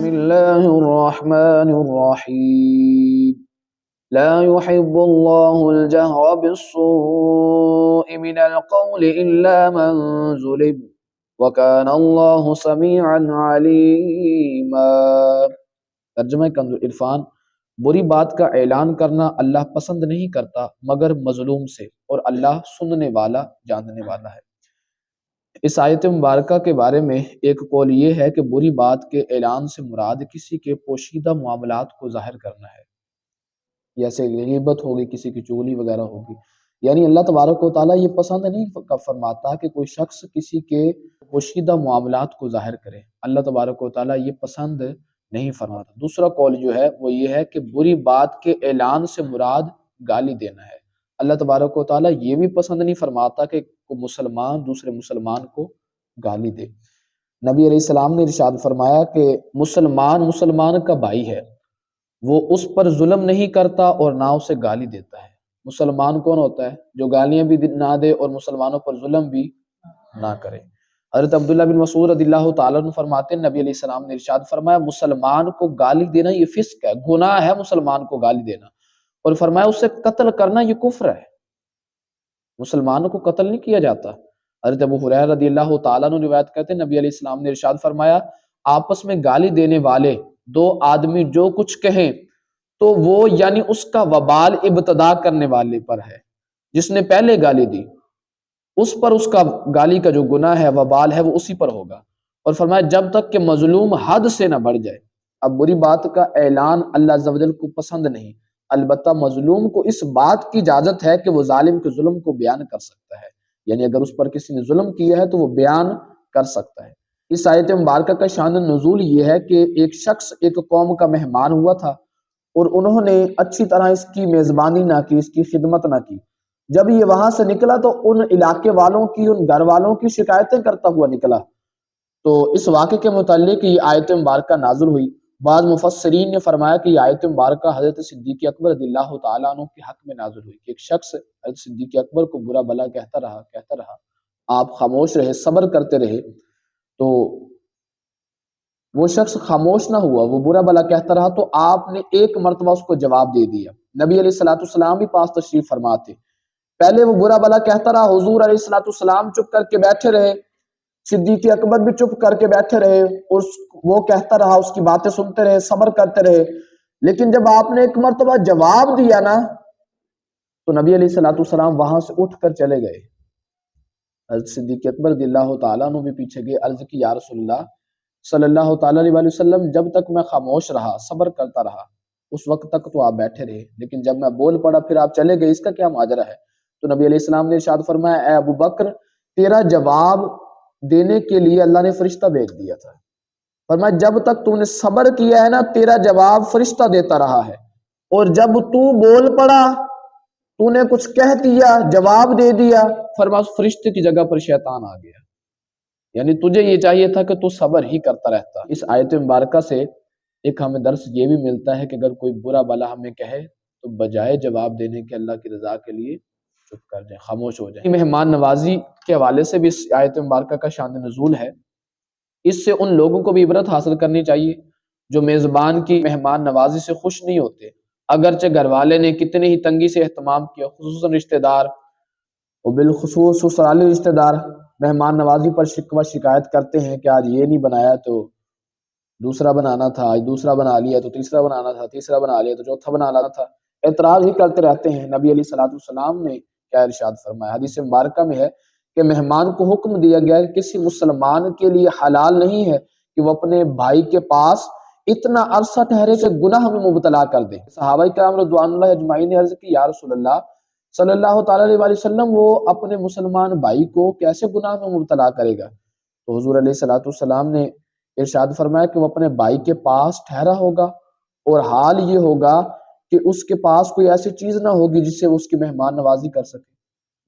بسم اللہ الرحمن الرحیم لا يحب اللہ الجہر بالسوء من القول الا من ظلم وکان اللہ سمیعا علیما۔ ترجمہ کنز عرفان، بری بات کا اعلان کرنا اللہ پسند نہیں کرتا مگر مظلوم سے، اور اللہ سننے والا جاننے والا ہے۔ اس آیت مبارکہ کے بارے میں ایک قول یہ ہے کہ بری بات کے اعلان سے مراد کسی کے پوشیدہ معاملات کو ظاہر کرنا ہے، جیسے غیبت ہوگی، کسی کی چغلی وغیرہ ہوگی۔ یعنی اللہ تبارک و تعالیٰ یہ پسند نہیں فرماتا کہ کوئی شخص کسی کے پوشیدہ معاملات کو ظاہر کرے، اللہ تبارک و تعالیٰ یہ پسند نہیں فرماتا۔ دوسرا قول جو ہے وہ یہ ہے کہ بری بات کے اعلان سے مراد گالی دینا ہے۔ اللہ تبارک و تعالیٰ یہ بھی پسند نہیں فرماتا کہ مسلمان دوسرے مسلمان کو گالی دے۔ نبی علیہ السلام نے ارشاد فرمایا کہ مسلمان کا بھائی ہے، وہ اس پر ظلم نہیں کرتا اور نہ اسے گالی دیتا ہے۔ مسلمان کون ہوتا ہے؟ جو گالیاں بھی نہ دے اور مسلمانوں پر ظلم بھی نہ کرے۔ حضرت عبداللہ بن مسعود رضی اللہ تعالیٰ عنہ فرماتے ہیں نبی علیہ السلام نے ارشاد فرمایا مسلمان کو گالی دینا یہ فسق ہے، گناہ ہے مسلمان کو گالی دینا، اور فرمایا اسے قتل کرنا یہ کفر ہے۔ مسلمانوں کو قتل نہیں کیا جاتا۔ حضرت ابو ہریرہ رضی اللہ تعالیٰ عنہ روایت کرتے ہیں نبی علیہ السلام نے ارشاد فرمایا آپس میں گالی دینے والے دو آدمی جو کچھ کہیں تو وہ یعنی اس کا وبال ابتدا کرنے والے پر ہے، جس نے پہلے گالی دی اس پر اس کا گالی کا جو گناہ ہے وبال ہے وہ اسی پر ہوگا، اور فرمایا جب تک کہ مظلوم حد سے نہ بڑھ جائے۔ اب بری بات کا اعلان اللہ عز و جل کو پسند نہیں، البتہ مظلوم کو اس بات کی اجازت ہے کہ وہ ظالم کے ظلم کو بیان کر سکتا ہے، یعنی اگر اس پر کسی نے ظلم کیا ہے تو وہ بیان کر سکتا ہے۔ اس آیت مبارکہ کا شان نزول یہ ہے کہ ایک شخص ایک قوم کا مہمان ہوا تھا اور انہوں نے اچھی طرح اس کی میزبانی نہ کی، اس کی خدمت نہ کی۔ جب یہ وہاں سے نکلا تو ان علاقے والوں کی، ان گھر والوں کی شکایتیں کرتا ہوا نکلا، تو اس واقعے کے متعلق یہ آیت مبارکہ نازل ہوئی۔ بعض مفسرین نے فرمایا کہ یہ آیت مبارکہ حضرت صدیق اکبر رضی اللہ تعالیٰ عنہ کے حق میں نازل ہوئی کہ ایک شخص حضرت صدیق اکبر کو برا بلا کہتا رہا، آپ خاموش رہے، صبر کرتے رہے، تو وہ شخص خاموش نہ ہوا، وہ برا بلا کہتا رہا، تو آپ نے ایک مرتبہ اس کو جواب دے دیا۔ نبی علیہ السلام بھی پاس تشریف فرما تھے، پہلے وہ برا بلا کہتا رہا، حضور علیہ السلام چپ کر کے بیٹھے رہے، صدیق اکبر بھی چپ کر کے بیٹھے رہے، اور وہ کہتا رہا، اس کی باتیں سنتے رہے، صبر کرتے رہے۔ لیکن جب آپ نے ایک مرتبہ جواب دیا نا تو نبی علیہ السلام وہاں سے اٹھ کر چلے گئے۔ حضرت صدیق اکبر رضی اللہ تعالیٰ عنہ بھی پیچھے گئے، عرض کی یا رسول اللہ صلی اللہ تعالیٰ علیہ وسلم جب تک میں خاموش رہا، صبر کرتا رہا، اس وقت تک تو آپ بیٹھے رہے، لیکن جب میں بول پڑا پھر آپ چلے گئے، اس کا کیا ماجرا ہے؟ تو نبی علیہ السلام نے ارشاد فرمایا اے ابو بکر، تیرا جواب دینے کے لیے اللہ نے فرشتہ بھیج دیا تھا، فرمایا جب تک تو نے صبر کیا ہے نا تیرا جواب فرشتہ دیتا رہا ہے، اور جب تو بول پڑا، تو نے کچھ کہہ دیا، جواب دے دیا، فرمایا فرشتے کی جگہ پر شیطان آ گیا، یعنی تجھے یہ چاہیے تھا کہ تو صبر ہی کرتا رہتا۔ اس آیت مبارکہ سے ایک ہمیں درس یہ بھی ملتا ہے کہ اگر کوئی برا بلا ہمیں کہے تو بجائے جواب دینے کے اللہ کی رضا کے لیے چپ کر جائیں، خاموش ہو جائیں۔ مہمان نوازی کے حوالے سے بھی اس آیت مبارکہ کا شان نزول ہے۔ اس سے ان لوگوں کو بھی عبرت حاصل کرنی چاہیے جو میزبان کی مہمان نوازی سے خوش نہیں ہوتے، اگرچہ گھر والے نے کتنے ہی تنگی سے اہتمام کیا، خصوصاً رشتہ دار اور بالخصوص سسرالی رشتہ دار مہمان نوازی پر شکوہ شکایت کرتے ہیں کہ آج یہ نہیں بنایا تو دوسرا بنانا تھا، آج دوسرا بنا لیا تو تیسرا بنانا تھا، تیسرا بنا لیا تو چوتھا بنانا تھا، اعتراض ہی کرتے رہتے ہیں۔ نبی علیہ السلام نے کیا ارشاد فرمایا؟ حدیث مبارکہ میں ہے کہ مہمان کو حکم دیا گیا ہے کہ کسی مسلمان کے لیے حلال نہیں ہے کہ وہ اپنے بھائی کے پاس اتنا عرصہ ٹھہرے کہ گناہ میں مبتلا کر دے۔ صحابہ کرام رضوان اللہ اجمعین نے عرض کی یا رسول اللہ صلی اللہ تعالیٰ علیہ وسلم وہ اپنے مسلمان بھائی کو کیسے گناہ میں مبتلا کرے گا؟ تو حضور علیہ السلام نے ارشاد فرمایا کہ وہ اپنے بھائی کے پاس ٹھہرا ہوگا اور حال یہ ہوگا کہ اس کے پاس کوئی ایسی چیز نہ ہوگی جس سے وہ اس کی مہمان نوازی کر سکے۔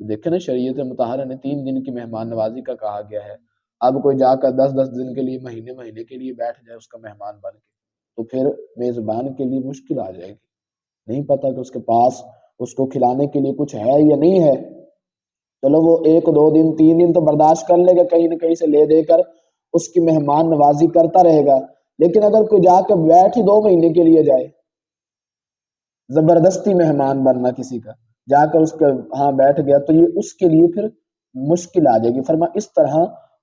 دیکھیں نا شریعت مطہرہ نے 3 دن کی مہمان نوازی کا کہا گیا ہے، اب کوئی جا کر 10 دن کے لیے، مہینے کے لیے بیٹھ جائے اس کا مہمان بن کے تو پھر میزبان کے لیے مشکل آ جائے گی، نہیں پتہ کہ اس کے پاس اس کو کھلانے کے لیے کچھ ہے یا نہیں ہے۔ چلو وہ 1 2 دن 3 دن تو برداشت کر لے گا، کہیں نہ کہیں سے لے دے کر اس کی مہمان نوازی کرتا رہے گا، لیکن اگر کوئی جا کے بیٹھ ہی 2 مہینے کے لیے جائے، زبردستی مہمان بننا کسی کا، جا کر اس کے ہاں بیٹھ گیا، تو یہ اس کے لیے پھر مشکل آ جائے گی۔ فرمایا اس طرح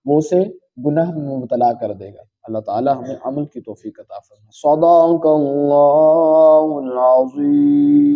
وہ اسے گناہ میں مبتلا کر دے گا۔ اللہ تعالی ہمیں عمل کی توفیق عطا فرمائے۔ صدق اللہ العظیم۔